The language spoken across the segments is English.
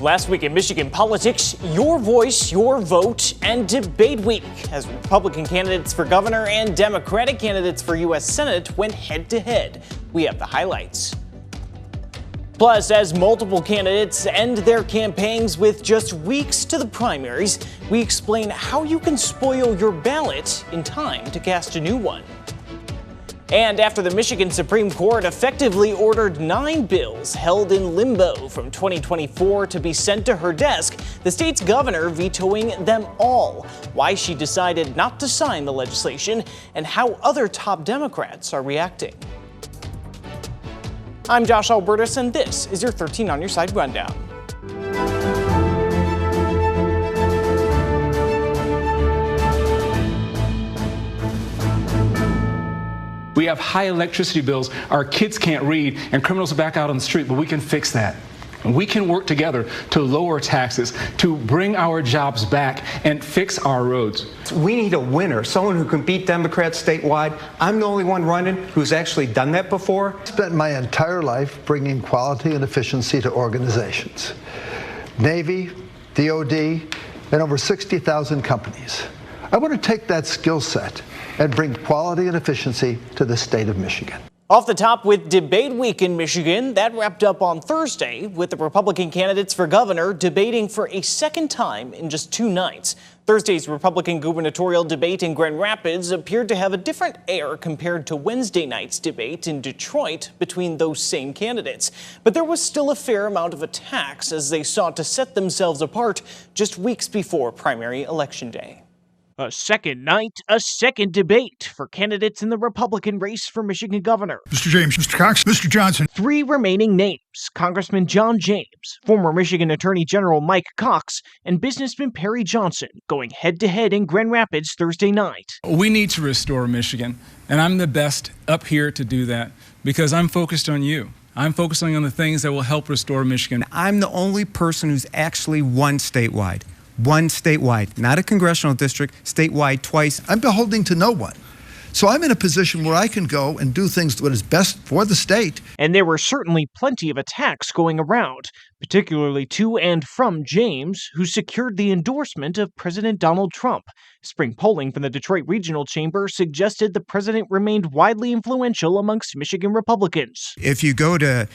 Last week in Michigan politics, your voice, your vote, and debate week as Republican candidates for governor and Democratic candidates for U.S. Senate went head-to-head. We have the highlights. Plus, as multiple candidates end their campaigns with just weeks to the primaries, we explain how you can spoil your ballot in time to cast a new one. And after the Michigan Supreme Court effectively ordered 9 bills held in limbo from 2024 to be sent to her desk, the state's governor vetoing them all. Why she decided not to sign the legislation and how other top Democrats are reacting. I'm Josh Alburtus, and this is your 13 on Your Side rundown. We have high electricity bills, our kids can't read, and criminals are back out on the street, but we can fix that. And we can work together to lower taxes, to bring our jobs back, and fix our roads. We need a winner, someone who can beat Democrats statewide. I'm the only one running who's actually done that before. I spent my entire life bringing quality and efficiency to organizations. Navy, DOD, and over 60,000 companies. I want to take that skill set and bring quality and efficiency to the state of Michigan. Off the top with debate week in Michigan, that wrapped up on Thursday with the Republican candidates for governor debating for a second time in just 2 nights. Thursday's Republican gubernatorial debate in Grand Rapids appeared to have a different air compared to Wednesday night's debate in Detroit between those same candidates. But there was still a fair amount of attacks as they sought to set themselves apart just weeks before primary election day. A second night, a second debate for candidates in the Republican race for Michigan governor. Mr. James, Mr. Cox, Mr. Johnson. 3 remaining names: Congressman John James, former Michigan Attorney General Mike Cox, and businessman Perry Johnson going head-to-head in Grand Rapids Thursday night. We need to restore Michigan, and I'm the best up here to do that because I'm focused on you. I'm focusing on the things that will help restore Michigan. I'm the only person who's actually won statewide. One statewide, not a congressional district, statewide twice. I'm beholden to no one. So I'm in a position where I can go and do things what is best for the state. And there were certainly plenty of attacks going around, particularly to and from James, who secured the endorsement of President Donald Trump. Spring polling from the Detroit Regional Chamber suggested the president remained widely influential amongst Michigan Republicans. If you go to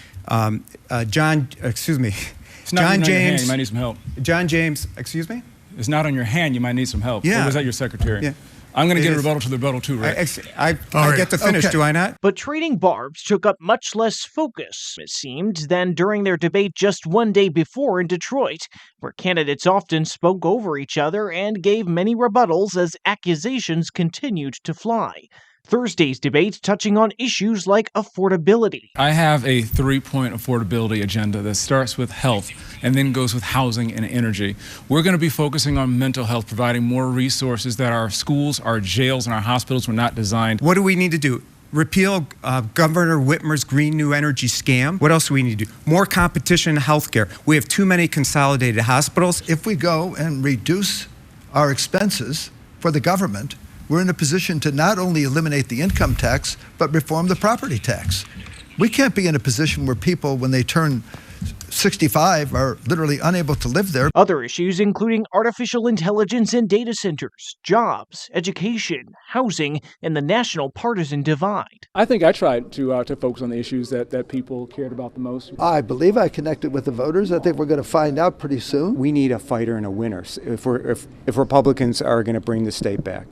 It's not John on your hand. James, You might need some help. John James, excuse me? It's not on your hand. You might need some help. Yeah. Or was that your secretary? Yeah. I'm going to get a is. rebuttal to the rebuttal too, right? I get to finish, do I not? But trading barbs took up much less focus, it seemed, than during their debate just one day before in Detroit, where candidates often spoke over each other and gave many rebuttals as accusations continued to fly. Thursday's debate touching on issues like affordability. I have a 3-point affordability agenda that starts with health and then goes with housing and energy. We're going to be focusing on mental health, providing more resources that our schools, our jails, and our hospitals were not designed. What do we need to do? Repeal Governor Whitmer's Green New Energy scam. What else do we need to do? More competition in healthcare. We have too many consolidated hospitals. If we go and reduce our expenses for the government, we're in a position to not only eliminate the income tax, but reform the property tax. We can't be in a position where people, when they turn 65, are literally unable to live there. Other issues including artificial intelligence and data centers, jobs, education, housing, and the national partisan divide. I think I tried to focus on the issues that people cared about the most. I believe I connected with the voters. I think we're going to find out pretty soon. We need a fighter and a winner if Republicans are going to bring the state back.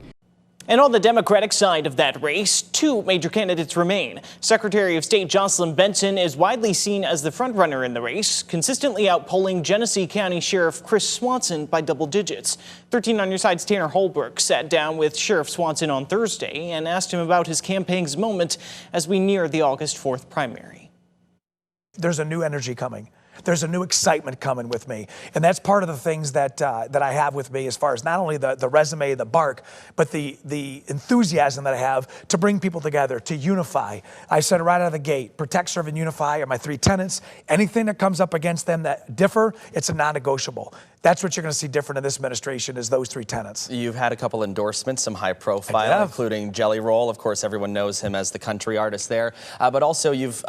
And on the Democratic side of that race, 2 major candidates remain. Secretary of State Jocelyn Benson is widely seen as the frontrunner in the race, consistently outpolling Genesee County Sheriff Chris Swanson by double digits. 13 on Your Side's Tanner Holbrook sat down with Sheriff Swanson on Thursday and asked him about his campaign's moment as we near the August 4th primary. There's a new energy coming. There's a new excitement coming with me. And that's part of the things that I have with me as far as not only the resume, the bark, but the enthusiasm that I have to bring people together, to unify. I said right out of the gate, protect, serve, and unify are my 3 tenets. Anything that comes up against them that differ, it's a non-negotiable. That's what you're going to see different in this administration is those three tenets. You've had a couple endorsements, some high profile, including Jelly Roll. Of course, everyone knows him as the country artist there. But also you've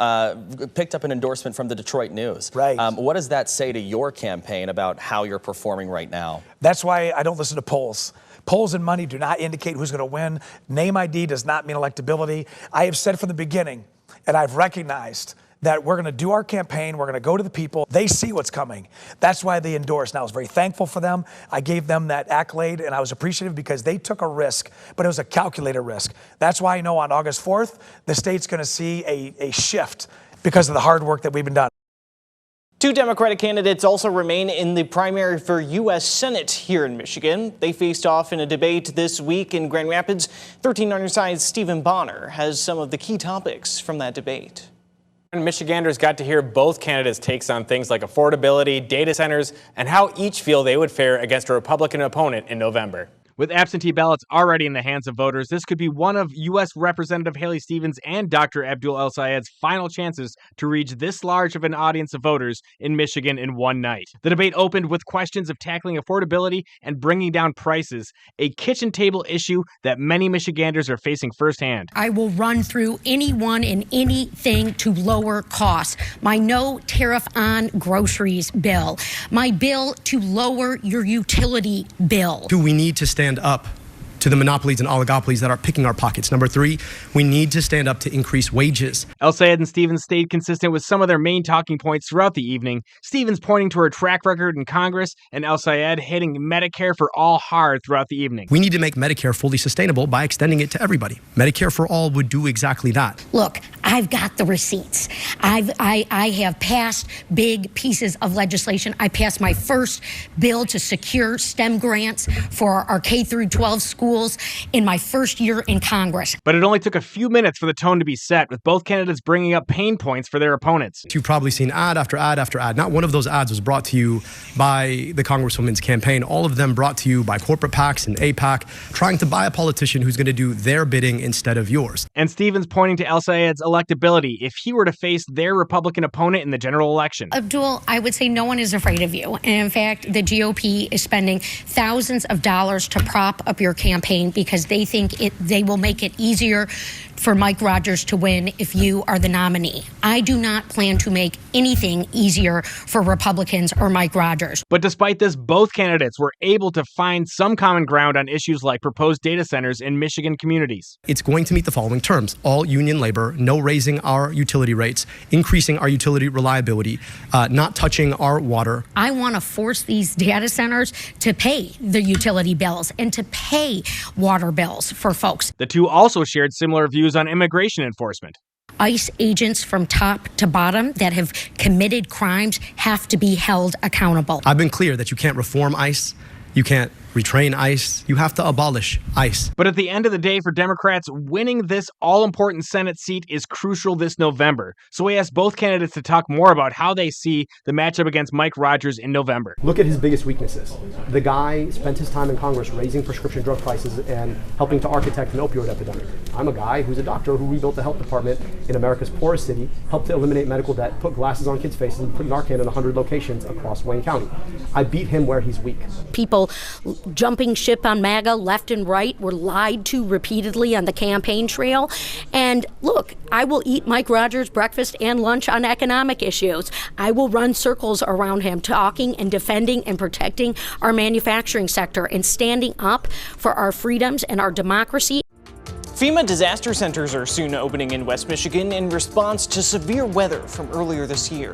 picked up an endorsement from the Detroit News. Right. What does that say to your campaign about how you're performing right now? That's why I don't listen to polls. Polls and money do not indicate who's going to win. Name ID does not mean electability. I have said from the beginning, and I've recognized that we're going to do our campaign, we're going to go to the people, they see what's coming. That's why they endorsed. And I was very thankful for them. I gave them that accolade, and I was appreciative because they took a risk, but it was a calculated risk. That's why I know on August 4th, the state's going to see a shift because of the hard work that we've been done. Two Democratic candidates also remain in the primary for U.S. Senate here in Michigan. They faced off in a debate this week in Grand Rapids. 1300 Side's Stephen Bonner has some of the key topics from that debate. Michiganders got to hear both candidates' takes on things like affordability, data centers, and how each feel they would fare against a Republican opponent in November. With absentee ballots already in the hands of voters, this could be one of U.S. Representative Haley Stevens and Dr. Abdul El-Sayed's final chances to reach this large of an audience of voters in Michigan in one night. The debate opened with questions of tackling affordability and bringing down prices, a kitchen table issue that many Michiganders are facing firsthand. I will run through anyone and anything to lower costs. My no tariff on groceries bill, my bill to lower your utility bill. Do we need to stand up to the monopolies and oligopolies that are picking our pockets? Number three, we need to stand up to increase wages. El-Sayed and Stevens stayed consistent with some of their main talking points throughout the evening. Stevens pointing to her track record in Congress and El-Sayed hitting Medicare for all hard throughout the evening. We need to make Medicare fully sustainable by extending it to everybody. Medicare for all would do exactly that. Look, I've got the receipts. I have passed big pieces of legislation. I passed my first bill to secure STEM grants for our K through 12 schools in my first year in Congress. But it only took a few minutes for the tone to be set, with both candidates bringing up pain points for their opponents. You've probably seen ad after ad after ad. Not one of those ads was brought to you by the Congresswoman's campaign. All of them brought to you by corporate PACs and APAC, trying to buy a politician who's going to do their bidding instead of yours. And Stevens pointing to El-Sayed's electability if he were to face their Republican opponent in the general election. Abdul, I would say no one is afraid of you. And in fact, the GOP is spending thousands of dollars to prop up your campaign because they think they will make it easier for Mike Rogers to win if you are the nominee. I do not plan to make anything easier for Republicans or Mike Rogers. But despite this, both candidates were able to find some common ground on issues like proposed data centers in Michigan communities. It's going to meet the following terms: all union labor, no raising our utility rates, increasing our utility reliability, not touching our water. I want to force these data centers to pay the utility bills and to pay water bills for folks. The two also shared similar views on immigration enforcement. ICE agents from top to bottom that have committed crimes have to be held accountable. I've been clear that you can't reform ICE, you can't retrain ICE, you have to abolish ICE. But at the end of the day, for Democrats, winning this all-important Senate seat is crucial this November. So we asked both candidates to talk more about how they see the matchup against Mike Rogers in November. Look at his biggest weaknesses. The guy spent his time in Congress raising prescription drug prices and helping to architect an opioid epidemic. I'm a guy who's a doctor who rebuilt the health department in America's poorest city, helped to eliminate medical debt, put glasses on kids' faces, and put Narcan in 100 locations across Wayne County. I beat him where he's weak. People jumping ship on MAGA left and right were lied to repeatedly on the campaign trail. And look, I will eat Mike Rogers breakfast and lunch on economic issues. I will run circles around him, talking and defending and protecting our manufacturing sector and standing up for our freedoms and our democracy. FEMA disaster centers are soon opening in West Michigan in response to severe weather from earlier this year.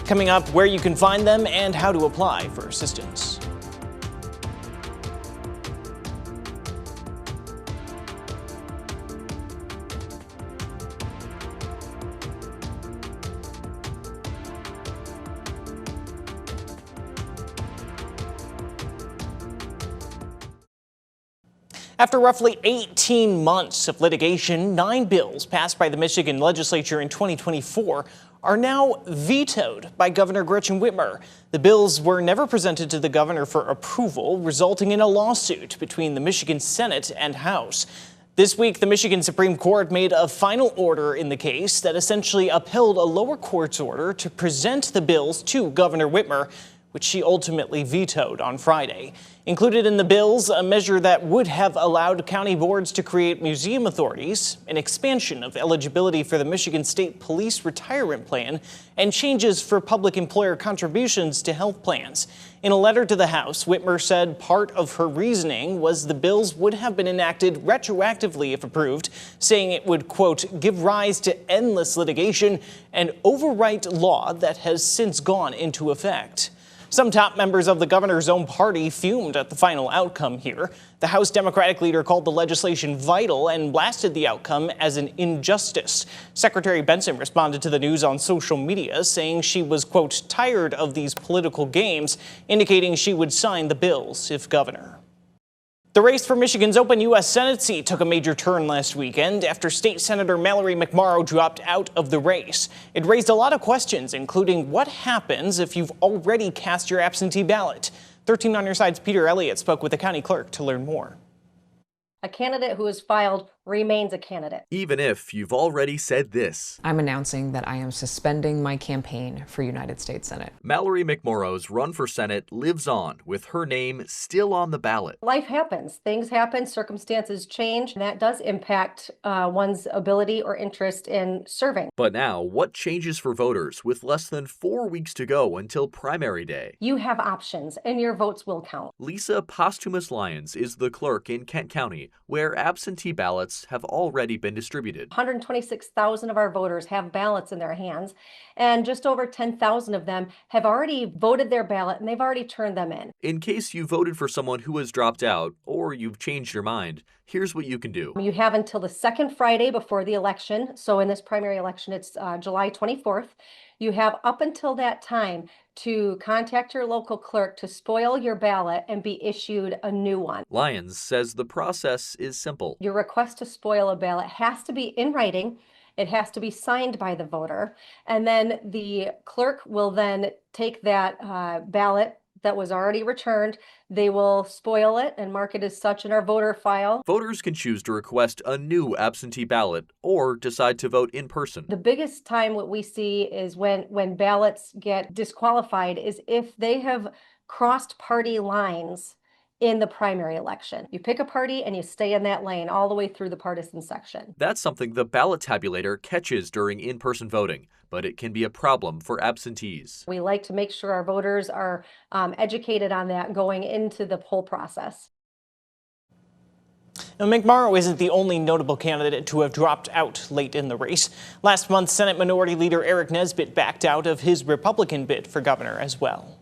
Coming up, where you can find them and how to apply for assistance. After roughly 18 months of litigation, 9 bills passed by the Michigan legislature in 2024 are now vetoed by Governor Gretchen Whitmer. The bills were never presented to the governor for approval, resulting in a lawsuit between the Michigan Senate and House. This week, the Michigan Supreme Court made a final order in the case that essentially upheld a lower court's order to present the bills to Governor Whitmer. which she ultimately vetoed on Friday. Included in the bills, a measure that would have allowed county boards to create museum authorities, an expansion of eligibility for the Michigan State Police Retirement Plan, and changes for public employer contributions to health plans. In a letter to the House, Whitmer said part of her reasoning was the bills would have been enacted retroactively if approved, saying it would, quote, give rise to endless litigation and overwrite law that has since gone into effect. Some top members of the governor's own party fumed at the final outcome here. The House Democratic leader called the legislation vital and blasted the outcome as an injustice. Secretary Benson responded to the news on social media, saying she was, quote, tired of these political games, indicating she would sign the bills if governor. The race for Michigan's open U.S. Senate seat took a major turn last weekend after State Senator Mallory McMorrow dropped out of the race. It raised a lot of questions, including what happens if you've already cast your absentee ballot. 13 on Your Side's Peter Elliott spoke with the county clerk to learn more. A candidate who is filed remains a candidate. Even if you've already said this. I'm announcing that I am suspending my campaign for United States Senate. Mallory McMorrow's run for Senate lives on, with her name still on the ballot. Life happens. Things happen. Circumstances change. And that does impact one's ability or interest in serving. But now, what changes for voters with less than 4 weeks to go until primary day? You have options, and your votes will count. Lisa Posthumous Lyons is the clerk in Kent County, where absentee ballots have already been distributed. 126,000 of our voters have ballots in their hands, and just over 10,000 of them have already voted their ballot, and they've already turned them in. In case you voted for someone who has dropped out, or you've changed your mind, here's what you can do. You have until the second Friday before the election. So in this primary election, it's July 24th. You have up until that time to contact your local clerk to spoil your ballot and be issued a new one. Lyons says the process is simple. Your request to spoil a ballot has to be in writing. It has to be signed by the voter. And then the clerk will then take that ballot that was already returned. They will spoil it and mark it as such in our voter file. Voters can choose to request a new absentee ballot or decide to vote in person. The biggest time what we see is when ballots get disqualified is if they have crossed party lines in the primary election. You pick a party and you stay in that lane all the way through the partisan section. That's something the ballot tabulator catches during in-person voting, but it can be a problem for absentees. We like to make sure our voters are educated on that going into the poll process. Now, McMorrow isn't the only notable candidate to have dropped out late in the race. Last month, Senate Minority Leader Eric Nesbitt backed out of his Republican bid for governor as well.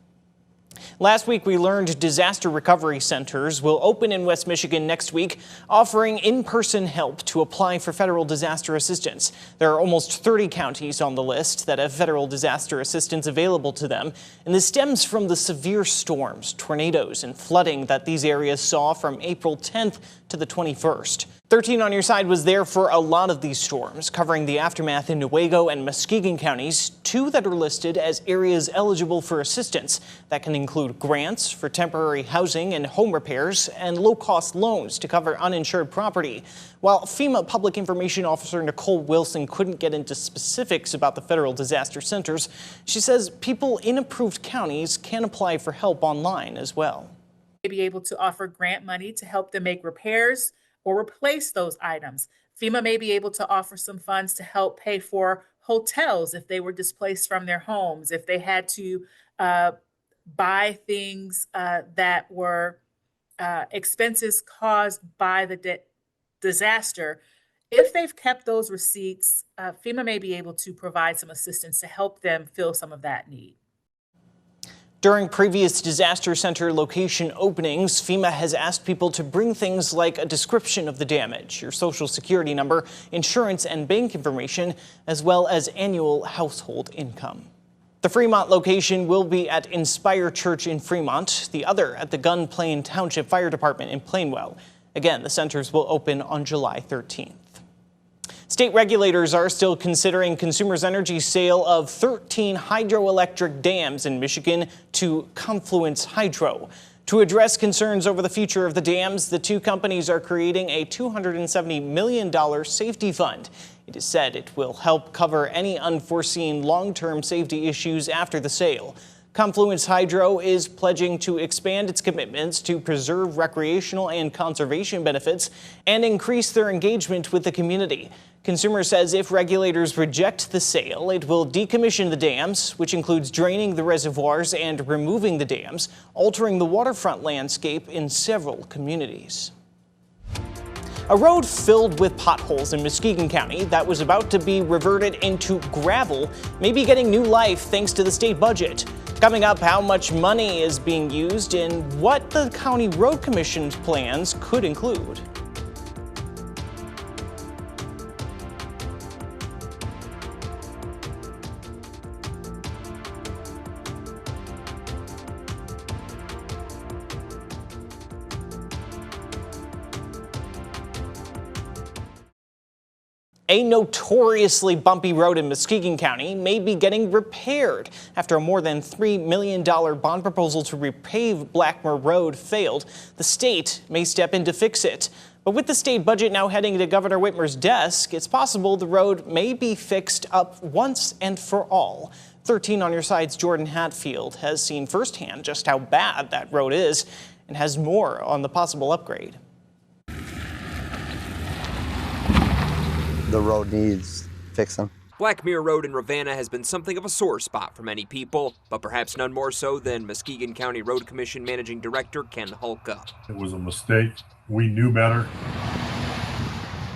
Last week, we learned disaster recovery centers will open in West Michigan next week, offering in-person help to apply for federal disaster assistance. There are almost 30 counties on the list that have federal disaster assistance available to them, and this stems from the severe storms, tornadoes, and flooding that these areas saw from April 10th to the 21st. 13 on Your Side was there for a lot of these storms, covering the aftermath in Newaygo and Muskegon counties, two that are listed as areas eligible for assistance. That can include grants for temporary housing and home repairs and low-cost loans to cover uninsured property. While FEMA Public Information Officer Nicole Wilson couldn't get into specifics about the federal disaster centers, she says people in approved counties can apply for help online as well. Be able to offer grant money to help them make repairs or replace those items. FEMA may be able to offer some funds to help pay for hotels if they were displaced from their homes, if they had to buy things that were expenses caused by the disaster. If they've kept those receipts, FEMA may be able to provide some assistance to help them fill some of that need. During previous disaster center location openings, FEMA has asked people to bring things like a description of the damage, your social security number, insurance and bank information, as well as annual household income. The Fremont location will be at Inspire Church in Fremont, the other at the Gun Plain Township Fire Department in Plainwell. Again, the centers will open on July 13th. State regulators are still considering Consumers Energy's sale of 13 hydroelectric dams in Michigan to Confluence Hydro. To address concerns over the future of the dams, the two companies are creating a $270 million safety fund. It is said it will help cover any unforeseen long-term safety issues after the sale. Confluence Hydro is pledging to expand its commitments to preserve recreational and conservation benefits and increase their engagement with the community. Consumer says if regulators reject the sale, it will decommission the dams, which includes draining the reservoirs and removing the dams, altering the waterfront landscape in several communities. A road filled with potholes in Muskegon County that was about to be reverted into gravel may be getting new life thanks to the state budget. Coming up, how much money is being used and what the County Road Commission's plans could include. A notoriously bumpy road in Muskegon County may be getting repaired after a more than $3 million bond proposal to repave Blackmer Road failed. The state may step in to fix it. But with the state budget now heading to Governor Whitmer's desk, it's possible the road may be fixed up once and for all. 13 on your side's Jordan Hatfield has seen firsthand just how bad that road is and has more on the possible upgrade. The road needs fixing. Blackmer Road in Ravenna has been something of a sore spot for many people, but perhaps none more so than Muskegon County Road Commission Managing Director Ken Hulka. It was a mistake. We knew better.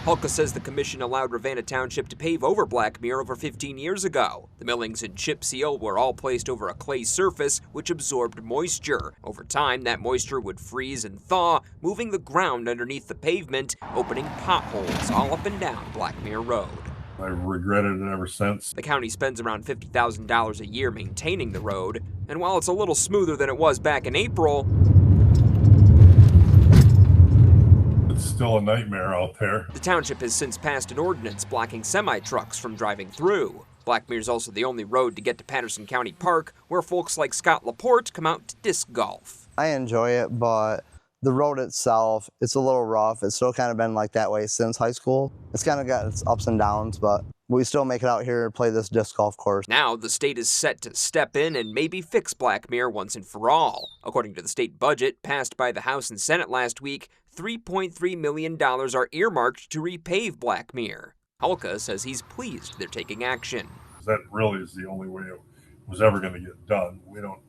Hulka says the commission allowed Ravenna Township to pave over Blackmer over 15 years ago. The millings and chip seal were all placed over a clay surface which absorbed moisture. Over time, that moisture would freeze and thaw, moving the ground underneath the pavement, opening potholes all up and down Blackmer Road. I've regretted it ever since. The county spends around $50,000 a year maintaining the road, and while it's a little smoother than it was back in April, it's still a nightmare out there. The township has since passed an ordinance blocking semi-trucks from driving through. Blackmer's also the only road to get to Patterson County Park, where folks like Scott Laporte come out to disc golf. I enjoy it, but the road itself, it's a little rough. It's still kind of been like that way since high school. It's kind of got its ups and downs, but we still make it out here and play this disc golf course. Now the state is set to step in and maybe fix Blackmer once and for all. According to the state budget passed by the House and Senate last week, $3.3 million are earmarked to repave Blackmer. Hulka says he's pleased they're taking action. That really is the only way it was ever going to get done. We don't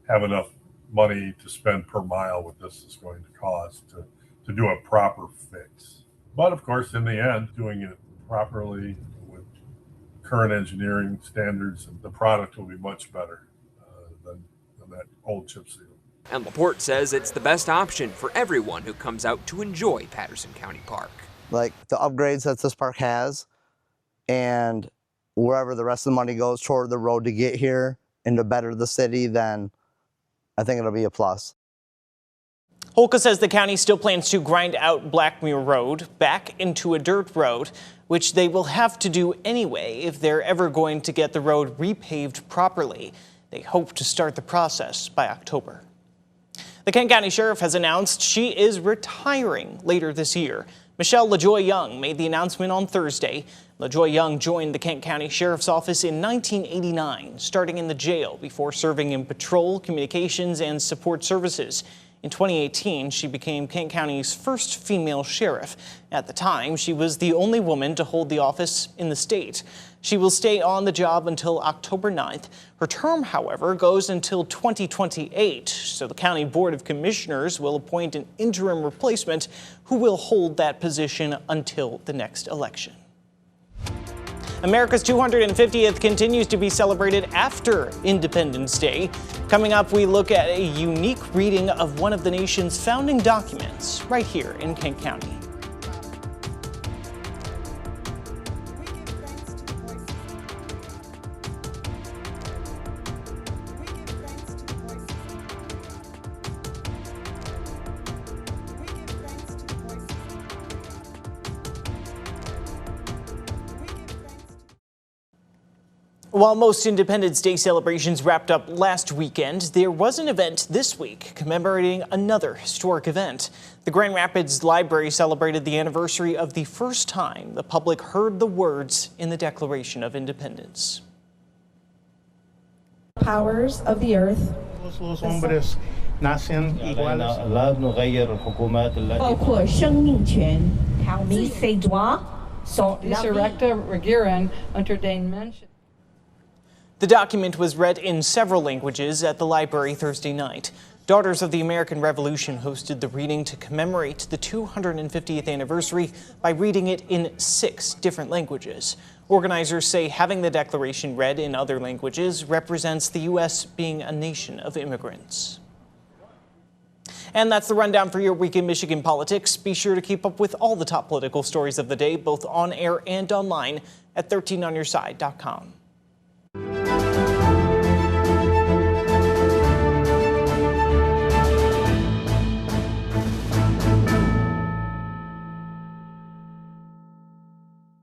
have enough money to spend per mile what this is going to cost to do a proper fix. But of course, in the end, doing it properly with current engineering standards, the product will be much better than that old chip seal. And Laporte says it's the best option for everyone who comes out to enjoy Patterson County Park. Like the upgrades that this park has, and wherever the rest of the money goes toward the road to get here and to better the city, then I think it'll be a plus. Hulka says the county still plans to grind out Blackmer Road back into a dirt road, which they will have to do anyway if they're ever going to get the road repaved properly. They hope to start the process by October. The Kent County Sheriff has announced she is retiring later this year. Michelle LaJoy Young made the announcement on Thursday. LaJoy Young joined the Kent County Sheriff's Office in 1989, starting in the jail before serving in patrol, communications, and support services. In 2018, she became Kent County's first female sheriff. At the time, she was the only woman to hold the office in the state. She will stay on the job until October 9th. Her term, however, goes until 2028, so the County Board of Commissioners will appoint an interim replacement who will hold that position until the next election. America's 250th continues to be celebrated after Independence Day. Coming up, we look at a unique reading of one of the nation's founding documents right here in Kent County. While most Independence Day celebrations wrapped up last weekend, there was an event this week commemorating another historic event. The Grand Rapids Library celebrated the anniversary of the first time the public heard the words in the Declaration of Independence. powers of the earth. Los hombres nacen iguales. 包括生命权。Parmi ces droits sont Director Regiran Unterdain mentioned. The document was read in several languages at the library Thursday night. Daughters of the American Revolution hosted the reading to commemorate the 250th anniversary by reading it in 6 different languages. Organizers say having the Declaration read in other languages represents the U.S. being a nation of immigrants. And that's the rundown for your week in Michigan politics. Be sure to keep up with all the top political stories of the day, both on air and online at 13onyourside.com.